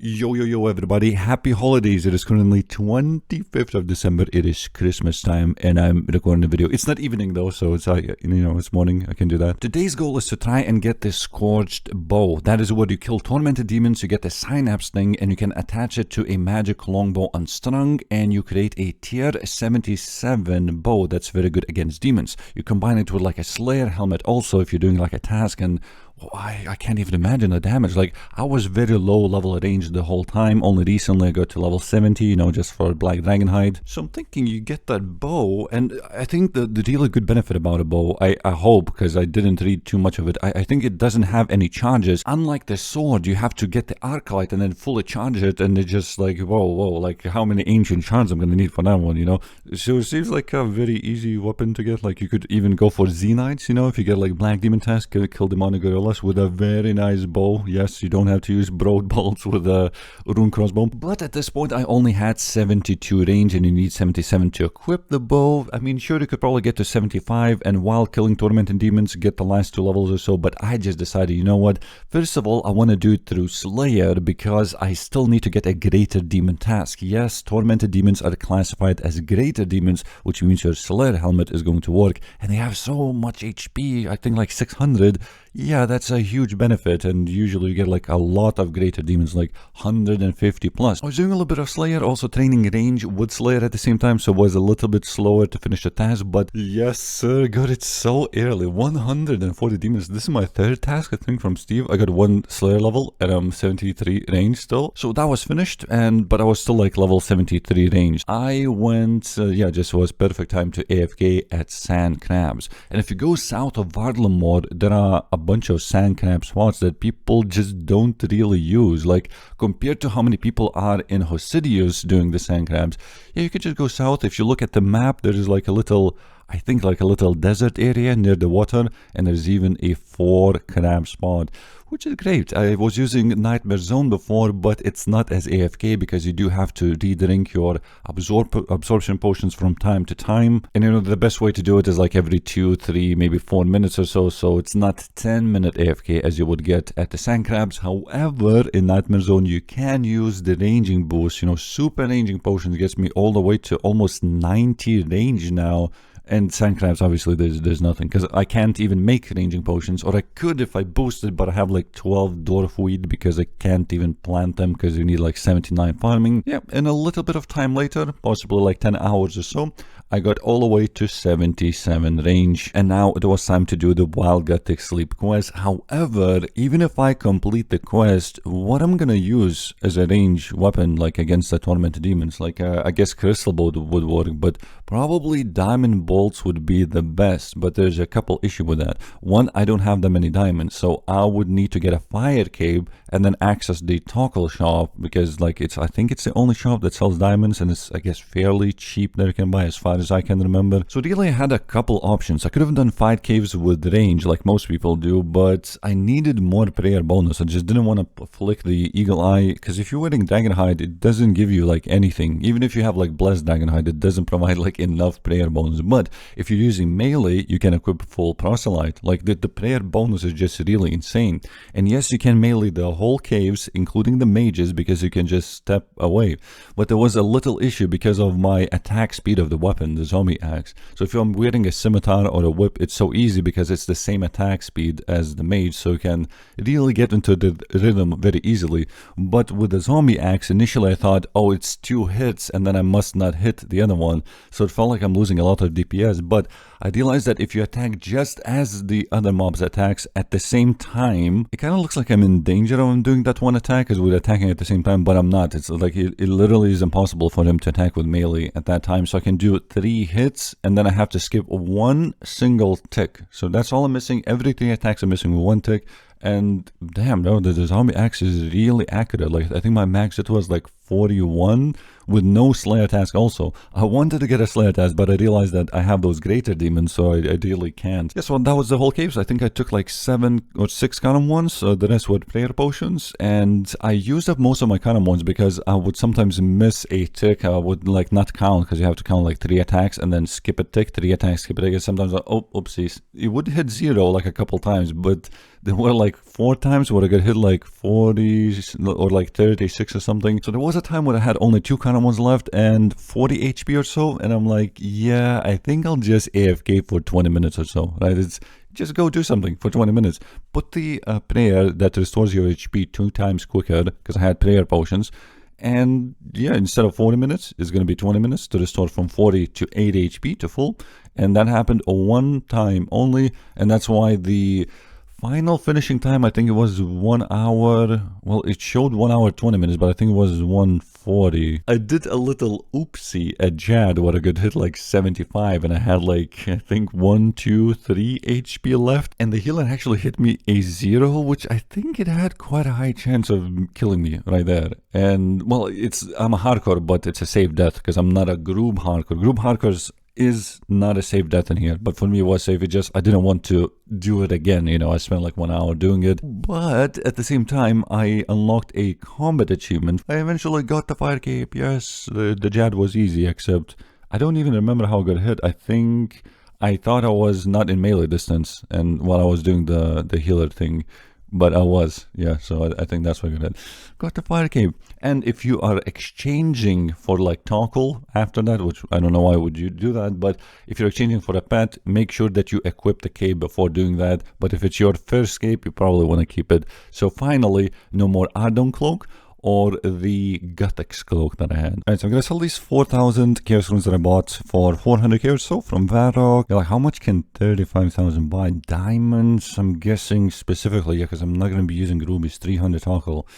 Yo, everybody. Happy holidays. It is currently 25th of December. It is Christmas time, and I'm recording a video. It's not evening, though, so it's, it's morning. I can do that. Today's goal is to try and get this Scorched Bow. That is what you kill tormented demons, you get the Synapse thing, and you can attach it to a magic longbow unstrung, and you create a tier 77 bow that's very good against demons. You combine it with like a Slayer helmet also if you're doing like a task, and I can't even imagine the damage. Like, I was very low level range the whole time. Only recently I got to level 70, just for Black Dragon Hide. So I'm thinking you get that bow, and I think the really good benefit about a bow, I hope, because I didn't read too much of it, I think it doesn't have any charges. Unlike the sword, you have to get the arc light and then fully charge it, and it's just like, whoa, like how many ancient shards I'm gonna need for that one, So it seems like a very easy weapon to get. Like, you could even go for Z-Knights, if you get like Black Demon Task, kill demonic gorillas with a very nice bow. Yes, you don't have to use broad bolts with a rune crossbow. But at this point, I only had 72 range, and you need 77 to equip the bow. I mean, sure, you could probably get to 75, and while killing tormented demons, get the last 2 levels or so. But I just decided, you know what? First of all, I want to do it through Slayer because I still need to get a greater demon task. Yes, tormented demons are classified as greater demons, which means your Slayer helmet is going to work, and they have so much HP. I think like 600. Yeah, that's a huge benefit, and usually you get like a lot of greater demons, like 150 plus. I was doing a little bit of Slayer, also training range with Slayer at the same time, so it was a little bit slower to finish the task, but yes sir, got it so early. 140 demons. This is my 3rd task, I think, from Steve. I got 1 Slayer level at 73 range still, so that was finished, but I was still like level 73 range. I went, just was perfect time to AFK at Sand Crabs, and if you go south of Vardlamore, there are a bunch of sand crab spots that people just don't really use. Like, compared to how many people are in Hosidius doing the sand crabs, you could just go south. If you look at the map, there is like a little, I think like a little desert area near the water, and there's even a 4 crab spot, which is great. I was using Nightmare Zone before, but it's not as AFK because you do have to re-drink your absorption potions from time to time. And the best way to do it is like every 2, 3, maybe 4 minutes or so. So it's not 10-minute AFK as you would get at the Sand Crabs. However, in Nightmare Zone, you can use the ranging boost. Super ranging potions gets me all the way to almost 90 range now. And Sand Crabs, obviously, there's nothing, because I can't even make ranging potions, or I could if I boosted, but I have like 12 dwarf weed because I can't even plant them because you need like 79 farming. Yeah, and a little bit of time later, possibly like 10 hours or so, I got all the way to 77 range, and now it was time to do the Wild Guthix Sleep quest. However, even if I complete the quest, what I'm gonna use as a range weapon, like against the tormented demons, like I guess Crystal Bow would work, but probably Diamond Bolts would be the best. But there's a couple issues with that. One, I don't have that many diamonds, so I would need to get a fire cave and then access the Toggle shop, because like I think it's the only shop that sells diamonds, and it's, I guess, fairly cheap that you can buy as far as I can remember. So really I had a couple options. I could have done 5 caves with range like most people do, but I needed more prayer bonus. I just didn't want to flick the eagle eye, because if you're wearing dragon hide, it doesn't give you like anything. Even if you have like blessed dragon hide, it doesn't provide like enough prayer bonus. But if you're using melee, you can equip full proselyte. Like the prayer bonus is just really insane. And yes, you can melee the whole caves, including the mages, because you can just step away. But there was a little issue because of my attack speed of the weapon, the zombie axe. So if I'm wearing a scimitar or a whip, it's so easy because it's the same attack speed as the mage, so you can really get into the rhythm very easily. But with the zombie axe, initially I thought, oh, it's 2 hits and then I must not hit the other one, so it felt like I'm losing a lot of DPS. But I realized that if you attack just as the other mobs attacks at the same time, it kind of looks like I'm in danger of doing that one attack, because we're attacking at the same time, but I'm not. It's like it literally is impossible for him to attack with melee at that time. So I can do 3 hits, and then I have to skip 1 single tick. So that's all I'm missing. Every 3 attacks I'm missing 1 tick. And damn, no, the zombie axe is really accurate. Like, I think my max hit was like 41, with no Slayer task also. I wanted to get a Slayer task, but I realized that I have those greater demons, so I ideally can't. Yeah, so that was the whole cave. So I think I took like 7 or 6 Karam ones, the rest were prayer potions, and I used up most of my Karam ones because I would sometimes miss a tick. I would like not count, because you have to count like 3 attacks and then skip a tick, 3 attacks, skip a tick, and sometimes like, oh, oopsies. It would hit 0 like a couple times, but there were like 4 times where I got hit like 40 or like 36 or something. So there was a time where I had only 2 Karam ones left and 40 HP or so, and I'm like, yeah, I think I'll just AFK for 20 minutes or so, right? It's just go do something for 20 minutes. Put the prayer that restores your HP 2 times quicker, because I had prayer potions. And yeah, instead of 40 minutes, it's going to be 20 minutes to restore from 40 to 8 HP to full. And that happened 1 time only. And that's why the final finishing time, I think it was 1 hour. Well, it showed 1 hour 20 minutes, but I think it was 1:40. I did a little oopsie at Jad where I got hit like 75, and I had like, I think 1, 2, 3 HP left. And the healer actually hit me a 0, which I think it had quite a high chance of killing me right there. And well, I'm a hardcore, but it's a safe death because I'm not a group hardcore. Group hardcores is not a safe death in here, but for me it was safe. It just, I didn't want to do it again, you know. I spent like 1 hour doing it, but at the same time I unlocked a combat achievement. I eventually got the fire cape. Yes, the Jad was easy, except I don't even remember how I got hit. I think I thought I was not in melee distance, and while I was doing the healer thing, but I was, yeah, so I think that's what I got the fire cape. And if you are exchanging for like toggle after that, which I don't know why would you do that, but if you're exchanging for a pet, make sure that you equip the cape before doing that. But if it's your first cape, you probably want to keep it. So finally, no more Ardon cloak or the Guthix cloak that I had. Alright, so I'm gonna sell these 4,000 chaos runes that I bought for 400 chaos. So from Varrock, like how much can 35,000 buy? Diamonds, I'm guessing specifically, yeah, because I'm not gonna be using rubies. 300 toggle.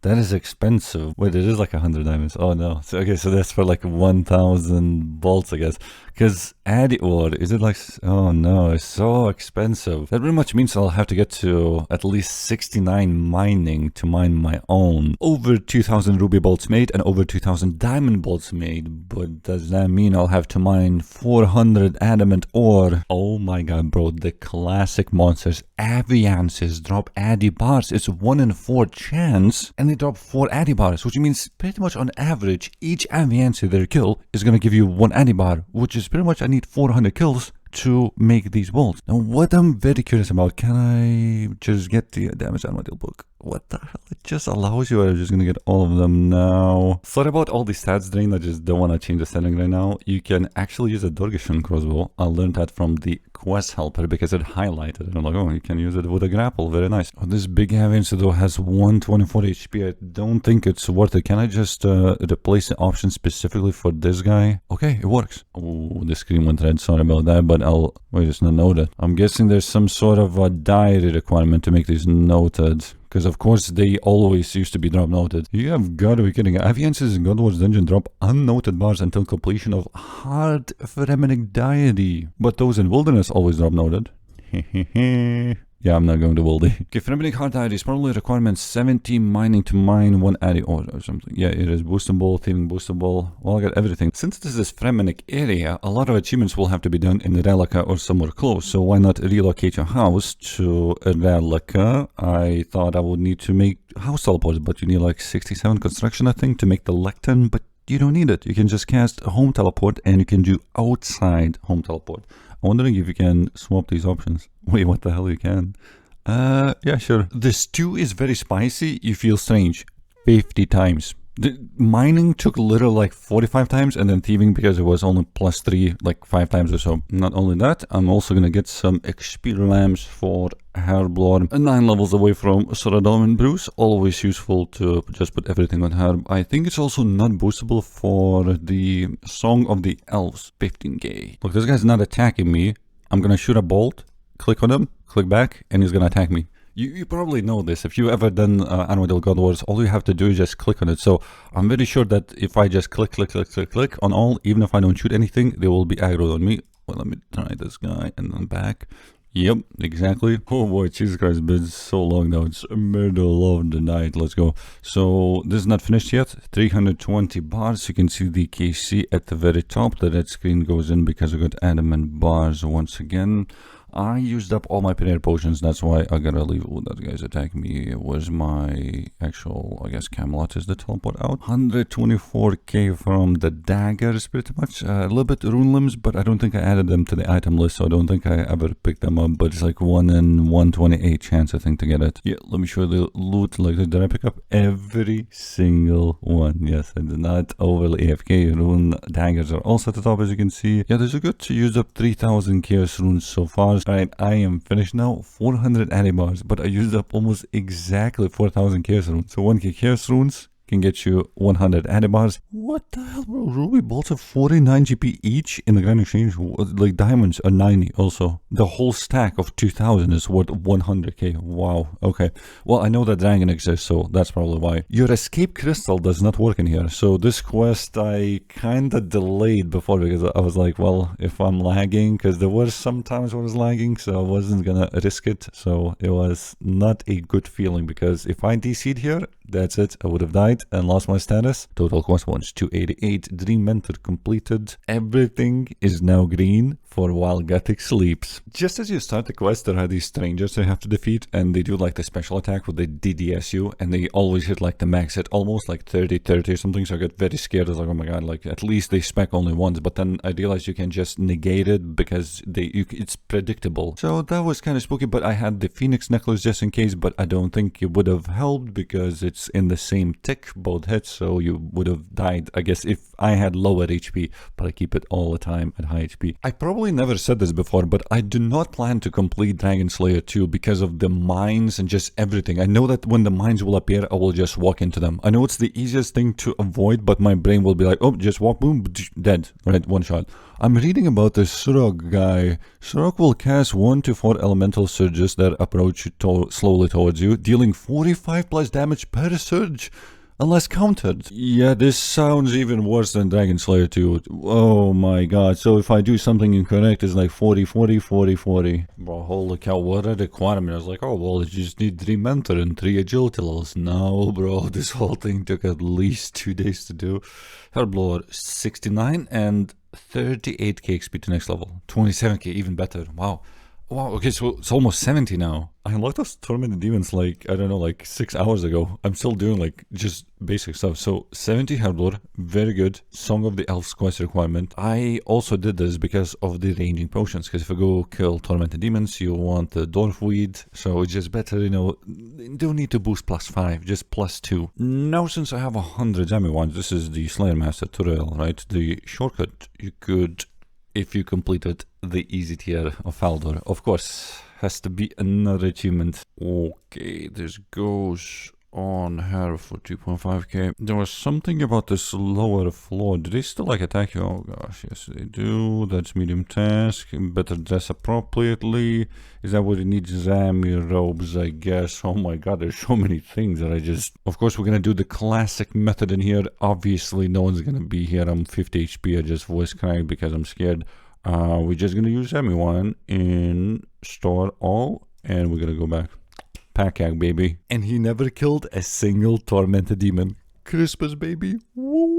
That is expensive. Wait, it is like 100 diamonds. Oh no. So, okay, so that's for like 1,000 bolts, I guess. Because Addy ore, is it like, oh no, it's so expensive. That pretty much means I'll have to get to at least 69 mining to mine my own. Over 2,000 ruby bolts made and over 2,000 diamond bolts made. But does that mean I'll have to mine 400 adamant ore? Oh my god, bro, the classic monsters, Aviances, drop Addy bars. It's 1 in 4 chance, and they drop 4 Addy bars, which means pretty much on average, each Aviance they kill is going to give you 1 Addy bar, which is pretty much I need 400 kills to make these bolts. Now, what I'm very curious about, can I just get the damage on my deal book? What the hell? It just allows you, I'm just gonna get all of them now. Sorry about all the stats drain, I just don't want to change the setting right now. You can actually use a Dorgeshan crossbow. I learned that from the quest helper because it highlighted it. I'm like, oh, you can use it with a grapple, very nice. Oh, this big Aviance though has 124 HP. I don't think it's worth it. Can I just replace the option specifically for this guy? Okay, it works. Oh, the screen went red, sorry about that, but I'll, wait, it's not noted. I'm guessing there's some sort of a diary requirement to make these noted. Because of course they always used to be drop noted. You have got to be kidding. Aviances in Godward's Dungeon drop unnoted bars until completion of Hard Pheremic Diary. But those in Wilderness always drop noted. Yeah, I'm not going to Wildy. Okay, Pheremic Hard Diary is probably requirement 70 mining to mine 1 Addy ore or something. Yeah, it is boostable, thieving boostable. Well, I got everything. Since this is Pheremic area, a lot of achievements will have to be done in Relica or somewhere close. So why not relocate your house to Relica? I thought I would need to make house teleports, but you need like 67 construction, I think, to make the lectern, but you don't need it. You can just cast a home teleport and you can do outside home teleport. I'm wondering if you can swap these options. Wait, what the hell you can? Yeah, sure. The stew is very spicy. You feel strange 50 times. The mining took literally like 45 times, and then thieving because it was only +3 like 5 times or so. Not only that, I'm also gonna get some XP lamps for Herblore, 9 levels away from Soradom and Bruce. Always useful to just put everything on Herb. I think it's also not boostable for the Song of the Elves, 15k. Look, this guy's not attacking me. I'm gonna shoot a bolt, click on him, click back, and he's gonna attack me. You probably know this. If you've ever done Armadillo God Wars, all you have to do is just click on it. So I'm very sure that if I just click on all, even if I don't shoot anything, they will be aggroed on me. Well, let me try this guy and then back. Yep, exactly. Oh boy, Jesus Christ, it's been so long now. It's middle of the night. Let's go. So this is not finished yet. 320 bars. You can see the KC at the very top. The red screen goes in because I got adamant bars once again. I used up all my Pinner potions, that's why I gotta leave. Oh, that guy's attacking me. Where's my actual, I guess, Camelot is the teleport out. 124k from the daggers, pretty much. A little bit rune limbs, but I don't think I added them to the item list, so I don't think I ever picked them up. But it's like 1 in 128 chance, I think, to get it. Yeah, let me show the loot. Like, did I pick up every single one? Yes, I did not. Overly AFK. Rune daggers are also at the top, as you can see. Yeah, there's a good to use up 3000 chaos runes so far. Alright, I am finished now. 400 addy bars, but I used up almost exactly 4000 chaos runes. So 1k chaos runes can get you 100 addy bars. What the hell, bro? Ruby bolts are 49 GP each in the Grand Exchange. Like diamonds are 90 also. The whole stack of 2000 is worth 100k. Wow. Okay. Well, I know that dragon exists, so that's probably why. Your escape crystal does not work in here. So this quest I kind of delayed before because I was like, well, if I'm lagging, because there were some times when I was lagging, so I wasn't gonna risk it. So it was not a good feeling because if I DC'd here, that's it. I would have died and lost my status. Total quest points 288. Dream Mentor completed. Everything is now green for while Guthix sleeps. Just as you start the quest, there are these strangers you have to defeat, and they do like the special attack with the DDSU, and they always hit like the max hit, almost like 30 or something. So I got very scared. I was like, oh my god, like at least they spec only once. But then I realized you can just negate it because it's predictable. So that was kind of spooky. But I had the Phoenix necklace just in case, but I don't think it would have helped because it's in the same tick, both hits, so you would have died, I guess, if I had lower HP, but I keep it all the time at high HP. I probably never said this before, but I do not plan to complete Dragon Slayer 2 because of the mines and just everything. I know that when the mines will appear, I will just walk into them. I know it's the easiest thing to avoid, but my brain will be like, oh, just walk, boom, dead, right, one shot. I'm reading about this Surok guy. Surok will cast 1 to 4 elemental surges that approach slowly towards you, dealing 45 plus damage per surge, unless countered. Yeah, this sounds even worse than Dragon Slayer 2. Oh my god, so if I do something incorrect, it's like 40, 40, 40, 40. Bro, holy cow, what a requirement. I was like, oh, well, you just need 3 mentor and 3 agility levels. No, bro, this whole thing took at least 2 days to do. Hellblower 69 and 38k XP to next level. 27k, even better. Wow. Wow, okay, so it's almost 70 now. I unlocked those Tormented Demons like, I don't know, like 6 hours ago. I'm still doing like just basic stuff. So 70 Hellblower, very good. Song of the Elves quest requirement. I also did this because of the ranging potions, because if I go kill Tormented Demons, you want the Dwarf Weed. So it's just better, you know, don't need to boost +5, just +2. Now since I have 100 Jammy ones, this is the Slayer Master tutorial, right? The shortcut you could, if you completed the easy tier of Faldor. Of course, has to be another achievement. Okay, this goes on her for 2.5k. There was something about this lower floor. Do they still like attack you? Oh gosh, yes they do. That's medium task. Better dress appropriately. Is that what it needs? Zami robes, I guess. Oh my god, there's so many things that I just... Of course, we're gonna do the classic method in here. Obviously, no one's gonna be here. I'm 50 HP. I just voice cracked because I'm scared. We're just gonna use everyone in store all, and we're gonna go back. Pack baby. And he never killed a single Tormented Demon. Christmas, baby. Woo!